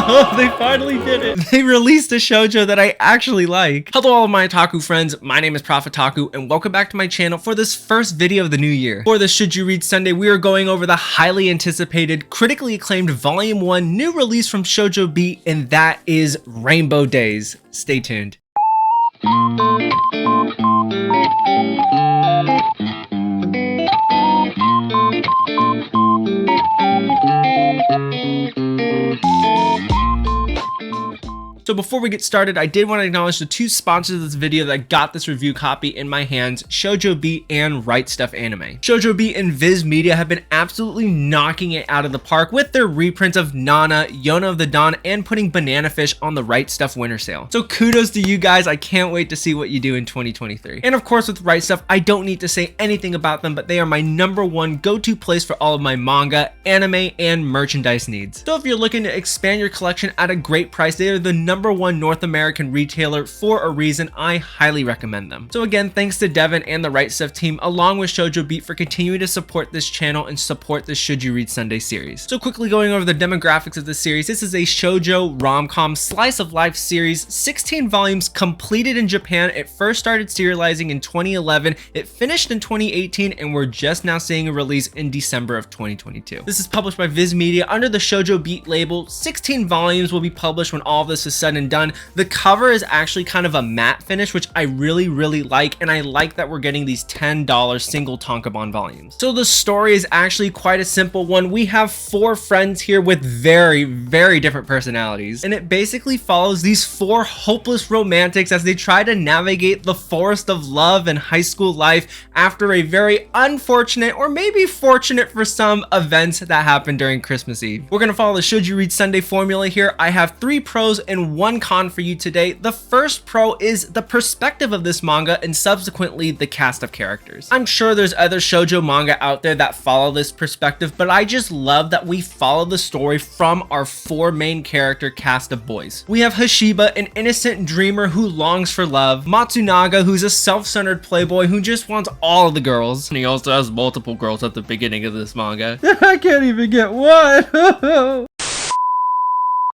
They finally did it. They released a shoujo that I actually like. Hello all of my otaku friends, my name is Prof Otaku and welcome back to my channel for this first video of the new year. For this Should You Read Sunday, we are going over the highly anticipated, critically acclaimed Volume 1 new release from Shojo Beat, and that is Rainbow Days. Stay tuned. So before we get started, I did want to acknowledge the two sponsors of this video that got this review copy in my hands, Shojo Beat and Right Stuff Anime. Shojo Beat and Viz Media have been absolutely knocking it out of the park with their reprints of Nana, Yona of the Dawn, and putting Banana Fish on the Right Stuff winter sale. So kudos to you guys, I can't wait to see what you do in 2023. And of course with Right Stuff, I don't need to say anything about them, but they are my #1 go-to place for all of my manga, anime, and merchandise needs. So if you're looking to expand your collection at a great price, they are the #1 North American retailer for a reason. I highly recommend them. So again, thanks to Devin and the Right Stuff team along with Shojo Beat for continuing to support this channel and support the Should You Read Sunday series. So quickly going over the demographics of the series, this is a shoujo rom-com slice of life series, 16 volumes completed in Japan. It first started serializing in 2011, it finished in 2018, and we're just now seeing a release in December of 2022. This is published by Viz Media under the Shojo Beat label. 16 volumes will be published when all of this is said and done. The cover is actually kind of a matte finish, which I really like, and I like that we're getting these $10 single tankobon volumes. So the story is actually quite a simple one. We have 4 friends here with very different personalities, and it basically follows these 4 hopeless romantics as they try to navigate the forest of love and high school life after a very unfortunate, or maybe fortunate for some, events that happened during Christmas Eve. We're gonna follow the Should You Read Sunday formula here. I have 3 pros and 1 con for you today. The first pro is the perspective of this manga and subsequently the cast of characters. I'm sure there's other shoujo manga out there that follow this perspective, but I just love that we follow the story from our 4 main character cast of boys. We have Hashiba, an innocent dreamer who longs for love, Matsunaga, who's a self-centered playboy who just wants all of the girls, and he also has multiple girls at the beginning of this manga. I can't even get one.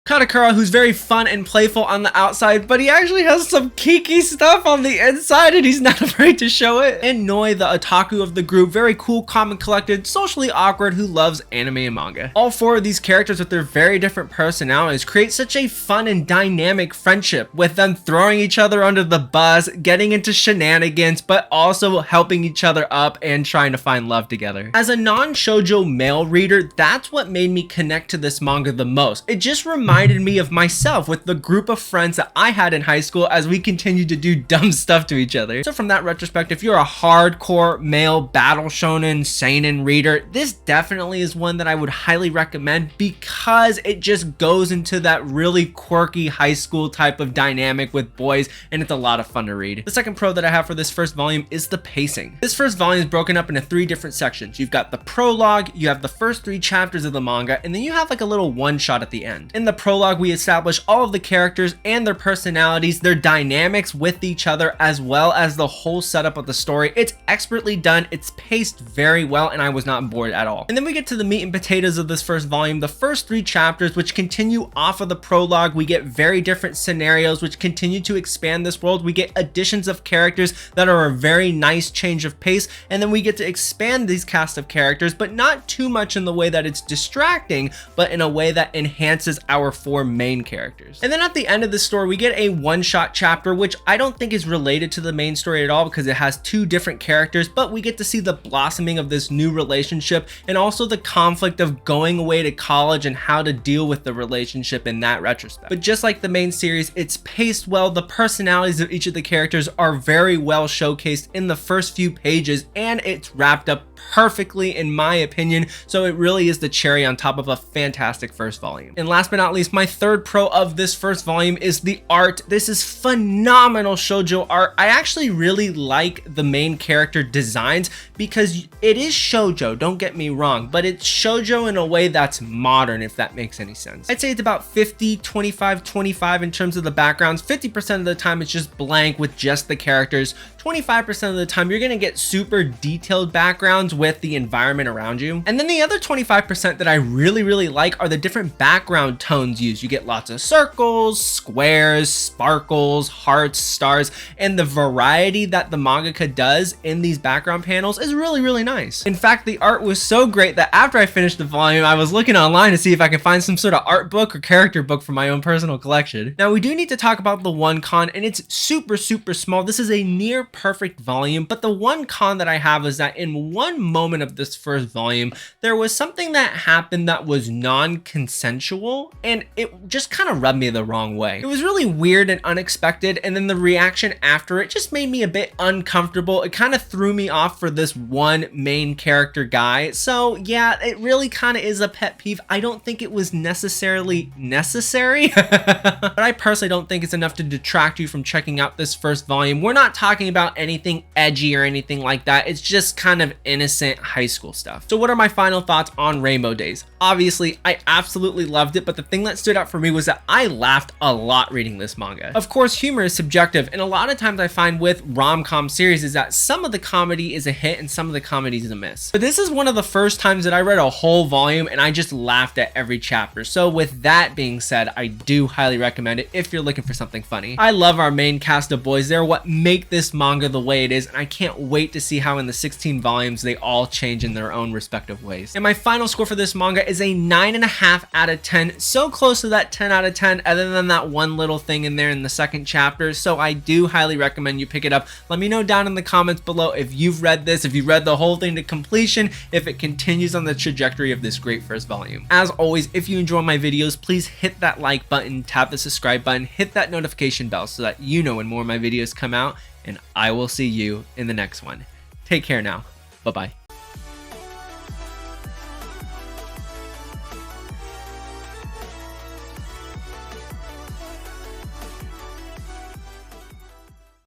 Katakura, who's very fun and playful on the outside, but he actually has some kiki stuff on the inside and he's not afraid to show it. And Noi, the otaku of the group, very cool, calm and collected, socially awkward, who loves anime and manga. All 4 of these characters with their very different personalities create such a fun and dynamic friendship, with them throwing each other under the bus, getting into shenanigans, but also helping each other up and trying to find love together. As a non-shoujo male reader, that's what made me connect to this manga the most. It just reminded me of myself with the group of friends that I had in high school as we continued to do dumb stuff to each other. So from that retrospect, if you're a hardcore male battle shonen seinen reader, this definitely is one that I would highly recommend because it just goes into that really quirky high school type of dynamic with boys, and it's a lot of fun to read. The second pro that I have for this first volume is the pacing. This first volume is broken up into 3 different sections. You've got the prologue, you have the first 3 chapters of the manga, and then you have like a little one-shot at the end. In the prologue, we establish all of the characters and their personalities, their dynamics with each other, as well as the whole setup of the story. It's expertly done, it's paced very well, and I was not bored at all. And then we get to the meat and potatoes of this first volume, the first 3 chapters, which continue off of the prologue. We get very different scenarios which continue to expand this world. We get additions of characters that are a very nice change of pace, and then we get to expand these cast of characters, but not too much in the way that it's distracting, but in a way that enhances our 4 main characters. And then at the end of the story, we get a one-shot chapter, which I don't think is related to the main story at all because it has 2 different characters, but we get to see the blossoming of this new relationship and also the conflict of going away to college and how to deal with the relationship in that retrospect. But just like the main series, it's paced well. The personalities of each of the characters are very well showcased in the first few pages, and it's wrapped up perfectly in my opinion, so it really is the cherry on top of a fantastic first volume. And last but not least, my third pro of this first volume is the art. This is phenomenal shoujo art. I actually really like the main character designs because it is shoujo, don't get me wrong, but it's shoujo in a way that's modern, if that makes any sense. I'd say it's about 50, 25, 25 in terms of the backgrounds. 50% of the time it's just blank with just the characters. 25% of the time you're gonna get super detailed backgrounds with the environment around you. And then the other 25% that I really like are the different background tones used. You get lots of circles, squares, sparkles, hearts, stars, and the variety that the mangaka does in these background panels is really nice. In fact, the art was so great that after I finished the volume, I was looking online to see if I could find some sort of art book or character book for my own personal collection. Now, we do need to talk about the one con, and it's super small. This is a near perfect volume, but the one con that I have is that in one moment of this first volume, there was something that happened that was non-consensual, and it just kind of rubbed me the wrong way. It was really weird and unexpected, and then the reaction after it just made me a bit uncomfortable. It kind of threw me off for this one main character guy. So yeah, it really kind of is a pet peeve. I don't think it was necessarily necessary, but I personally don't think it's enough to detract you from checking out this first volume. We're not talking about anything edgy or anything like that. It's just kind of innocent high school stuff. So what are my final thoughts on Rainbow Days? Obviously, I absolutely loved it, but the thing that stood out for me was that I laughed a lot reading this manga. Of course, humor is subjective, and a lot of times I find with rom-com series is that some of the comedy is a hit and some of the comedy is a miss. But this is one of the first times that I read a whole volume and I just laughed at every chapter. So with that being said, I do highly recommend it if you're looking for something funny. I love our main cast of boys. They're what make this manga the way it is, and I can't wait to see how in the 16 volumes they all change in their own respective ways. And my final score for this manga is a 9.5 out of 10. So close to that 10 out of 10, other than that one little thing in there in the second chapter. So I do highly recommend you pick it up. Let me know down in the comments below if you've read this, if you read the whole thing to completion, if it continues on the trajectory of this great first volume. As always, if you enjoy my videos, please hit that like button, tap the subscribe button, hit that notification bell so that you know when more of my videos come out, and I will see you in the next one. Take care now. Bye-bye.